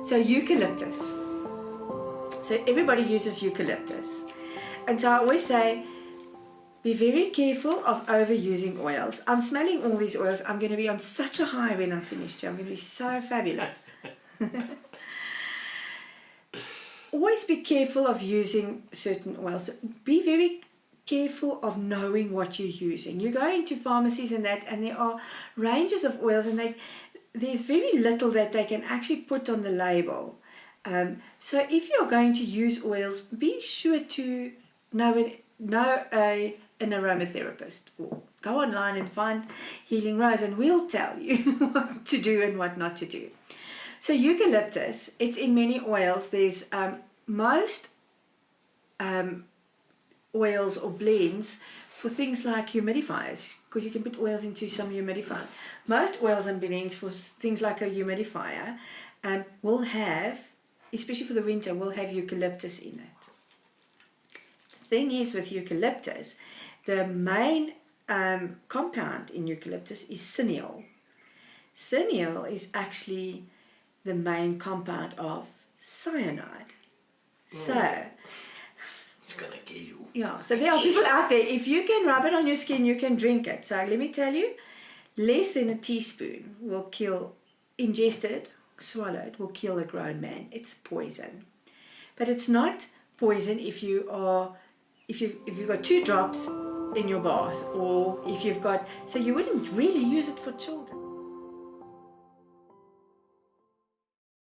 So eucalyptus. So everybody uses eucalyptus. And so I always say, be very careful of overusing oils. I'm smelling all these oils. I'm going to be on such a high when I'm finished. I'm going to be so fabulous. Always be careful of using certain oils. Be very careful of knowing what you're using. You go into pharmacies and that, and there are ranges of oils, and there's very little that they can actually put on the label. So if you're going to use oils, be sure to know an aromatherapist, or go online and find Healing Rose, and we'll tell you what to do and what not to do. So eucalyptus, it's in many oils. There's most oils or blends for things like humidifiers, because you can put oils into some humidifier. Most oils and blends for things like a humidifier will have, especially for the winter, will have eucalyptus in it. The thing is with eucalyptus, the main compound in eucalyptus is cineol. Cineol is actually the main compound of cyanide. So it's gonna kill you. Yeah, so there are people out there, if you can rub it on your skin, you can drink it. So let me tell you, less than a teaspoon will kill, ingested, swallowed, will kill a grown man. It's poison. But it's not poison if you've got 2 drops in your bath, or if you've got, so you wouldn't really use it for children.